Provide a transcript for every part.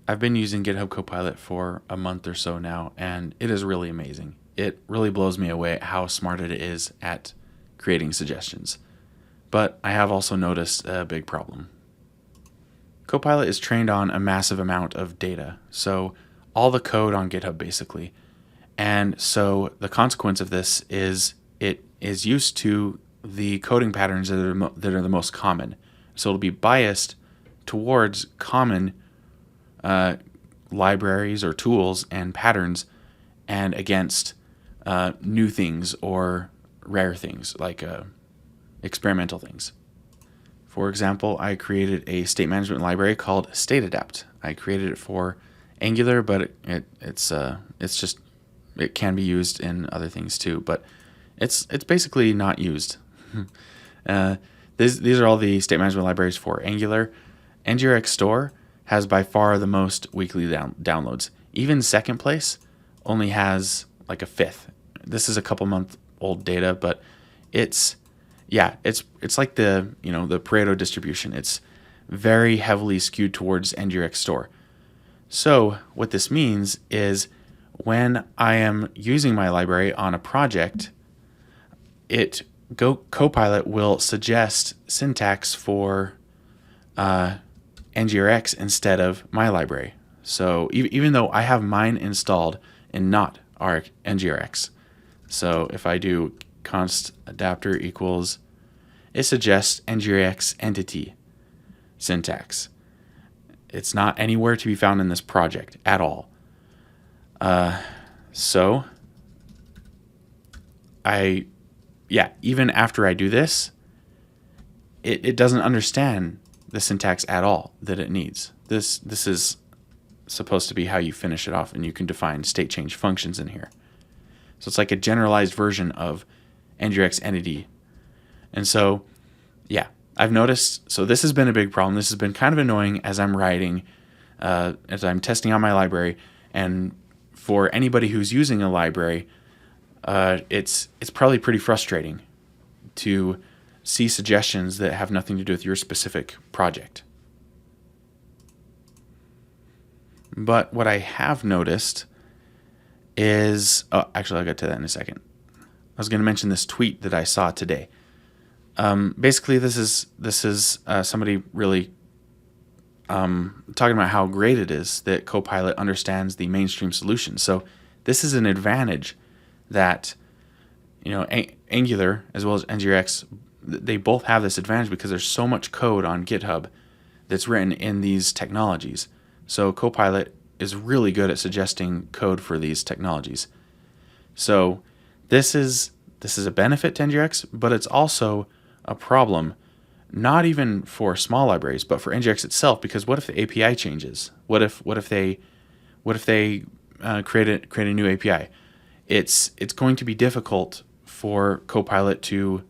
I've been using GitHub Copilot for a month or so now, and it is really amazing. It really blows me away how smart it is at creating suggestions. But I have also noticed a big problem. Copilot is trained on a massive amount of data, so all the code on GitHub basically. And so the consequence of this is it is used to the coding patterns that are the most common. So it'll be biased towards common libraries or tools and patterns and against new things or rare things like experimental things. For example, I created a state management library called StateAdapt. I created it for Angular, but it's just it can be used in other things too. But it's basically not used. These are all the state management libraries for Angular. NGRX Store has by far the most weekly downloads. Even second place only has like a fifth. This is a couple month old data, but it's like the Pareto distribution. It's very heavily skewed towards NGRX Store. So what this means is when I am using my library on a project, Copilot will suggest syntax for NGRX instead of my library. So even though I have mine installed and not our NGRX. So if I do const adapter equals, it suggests NGRX entity syntax. It's not anywhere to be found in this project at all. So even after I do this, it doesn't understand the syntax at all that it needs. This is supposed to be how you finish it off, and you can define state change functions in here. So it's like a generalized version of NGRX entity. And so, I've noticed, so this has been a big problem. This has been kind of annoying as I'm writing, as I'm testing out my library. And for anybody who's using a library, it's probably pretty frustrating to see suggestions that have nothing to do with your specific project. But what I have noticed is, actually I'll get to that in a second. I was going to mention this tweet that I saw today. Basically, this is somebody really talking about how great it is that Copilot understands the mainstream solution. So this is an advantage that Angular as well as NGRX, they both have this advantage because there's so much code on GitHub that's written in these technologies. So Copilot is really good at suggesting code for these technologies. So this is a benefit to NGRX, but it's also a problem, not even for small libraries, but for NGRX itself. Because what if the API changes? What if they create a new API? It's going to be difficult for Copilot to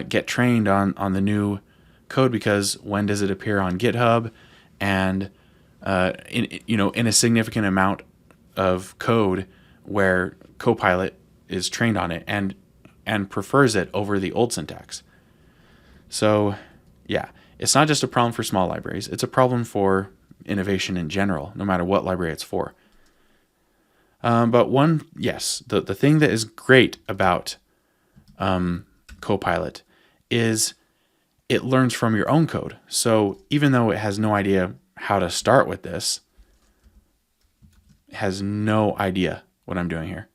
get trained on the new code, because when does it appear on GitHub, and in a significant amount of code where Copilot is trained on it and prefers it over the old syntax. So it's not just a problem for small libraries, it's a problem for innovation in general, no matter what library it's for. But the thing that is great about Copilot is it learns from your own code. So even though it has no idea how to start with this, it has no idea what I'm doing here.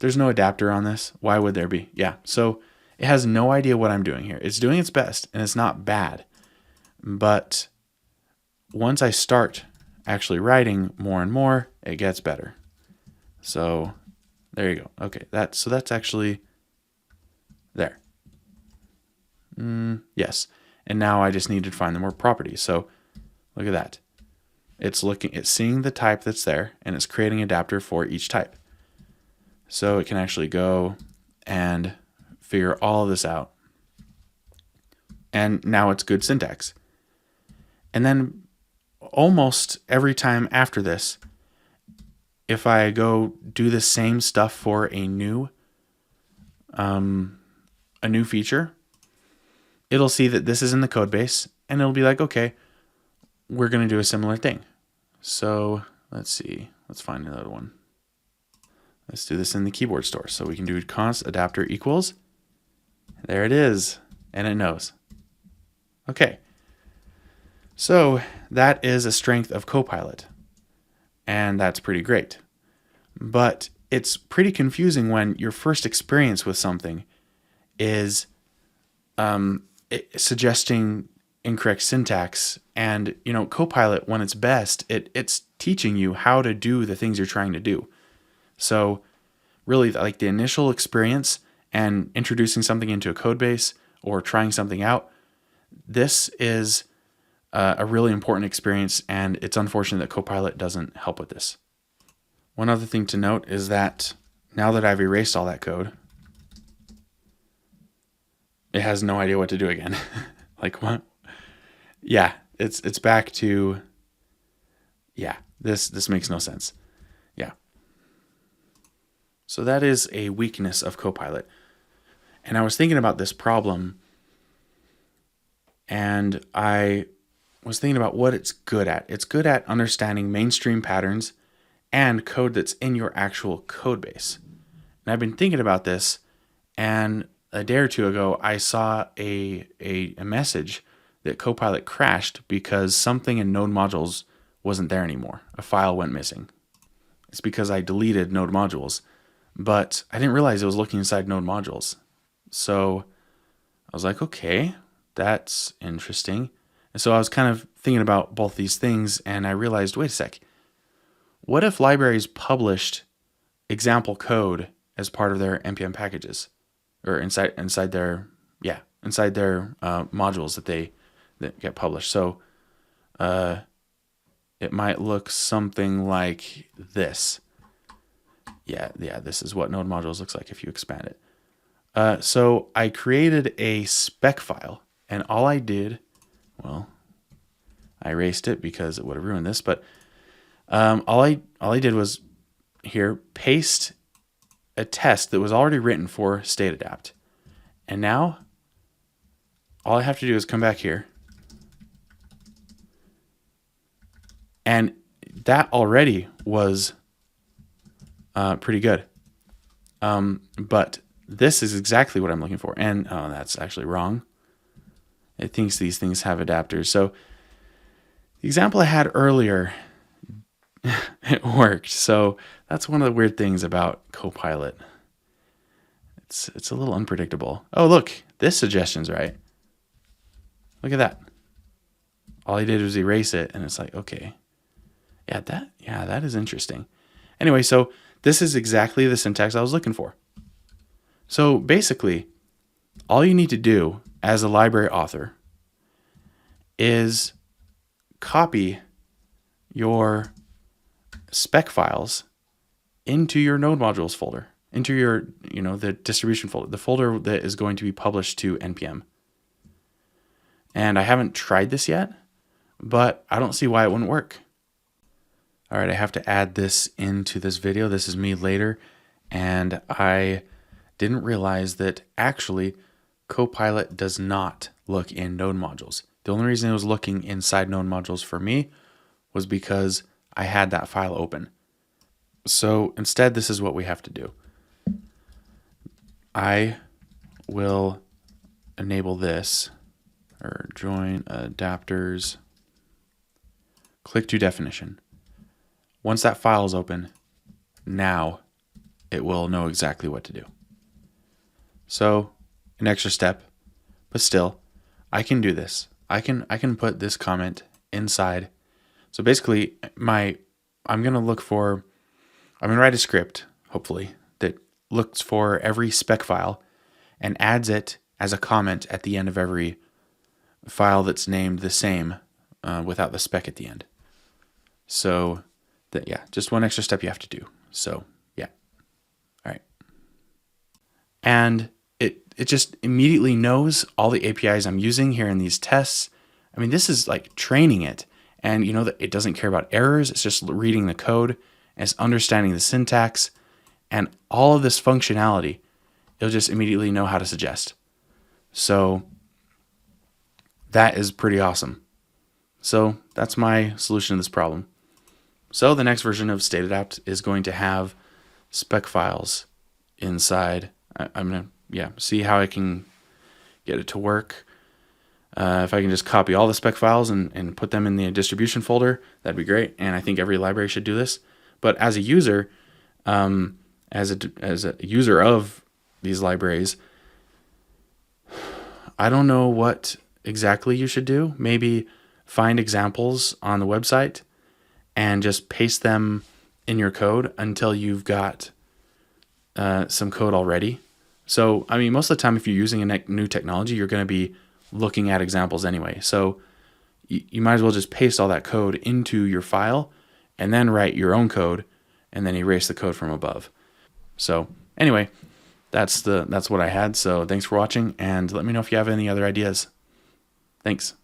There's no adapter on this. Why would there be? So it has no idea what I'm doing here. It's doing its best, and it's not bad. But once I start actually writing more and more, it gets better. So there you go. Okay, that's actually there. Yes. And now I just need to find the more properties. So look at that. It's seeing the type that's there, and it's creating an adapter for each type. So it can actually go and figure all of this out. And now it's good syntax. And then almost every time after this, if I go do the same stuff for a new feature, it'll see that this is in the code base and it'll be like, okay, we're going to do a similar thing. So let's see. Let's find another one. Let's do this in the keyboard store. So we can do const adapter equals. There it is. And it knows. Okay. So that is a strength of Copilot. And that's pretty great. But it's pretty confusing when your first experience with something is suggesting incorrect syntax. And, Copilot, when it's best, it's teaching you how to do the things you're trying to do. So really, like the initial experience and introducing something into a code base or trying something out, this is a really important experience, and it's unfortunate that Copilot doesn't help with this. One other thing to note is that now that I've erased all that code, it has no idea what to do again. Like what? Yeah, it's back to, yeah, this makes no sense. Yeah. So that is a weakness of Copilot. And I was thinking about this problem, and I was thinking about what it's good at. It's good at understanding mainstream patterns and code that's in your actual code base. And I've been thinking about this, and a day or two ago, I saw a message that Copilot crashed because something in Node modules wasn't there anymore. A file went missing. It's because I deleted Node modules, but I didn't realize it was looking inside Node modules. So I was like, okay, that's interesting. And so I was kind of thinking about both these things, and I realized, wait a sec. What if libraries published example code as part of their npm packages, or inside their modules that get published? So it might look something like this. Yeah, this is what Node modules looks like if you expand it. So I created a spec file, and all I did, well, I erased it because it would have ruined this, but all I did was here paste a test that was already written for state adapt. And now all I have to do is come back here, and that already was pretty good. But this is exactly what I'm looking for. And that's actually wrong. It thinks these things have adapters. So the example I had earlier, it worked. So that's one of the weird things about Copilot. It's a little unpredictable. Oh, look, this suggestion's right. Look at that. All I did was erase it, and it's like, okay. Yeah, that is interesting. Anyway, so this is exactly the syntax I was looking for. So basically, all you need to do as a library author is copy your spec files into your Node modules folder, into your, the distribution folder, the folder that is going to be published to NPM. And I haven't tried this yet, but I don't see why it wouldn't work. All right, I have to add this into this video. This is me later, and I didn't realize that actually Copilot does not look in Node modules. The only reason it was looking inside Node modules for me was because I had that file open. So instead, this is what we have to do. I will enable this, or join adapters, click to definition. Once that file is open, now it will know exactly what to do. So an extra step, but still, I can do this. I can put this comment inside. So basically, I'm going to write a script, hopefully, that looks for every spec file and adds it as a comment at the end of every file that's named the same without the spec at the end. So just one extra step you have to do. So yeah. All right. And it just immediately knows all the APIs I'm using here in these tests. I mean, this is like training it. And that it doesn't care about errors. It's just reading the code, and it's understanding the syntax, and all of this functionality, it'll just immediately know how to suggest. So That is pretty awesome. So that's my solution to this problem. So the next version of StateAdapt is going to have spec files inside. I'm going to see how I can get it to work. If I can just copy all the spec files and put them in the distribution folder, that'd be great. And I think every library should do this. But as a user, as a user of these libraries, I don't know what exactly you should do. Maybe find examples on the website and just paste them in your code until you've got some code already. So, I mean, most of the time, if you're using a new technology, you're going to be looking at examples anyway. So you might as well just paste all that code into your file and then write your own code and then erase the code from above. So anyway, that's what I had. So thanks for watching, and let me know if you have any other ideas. Thanks.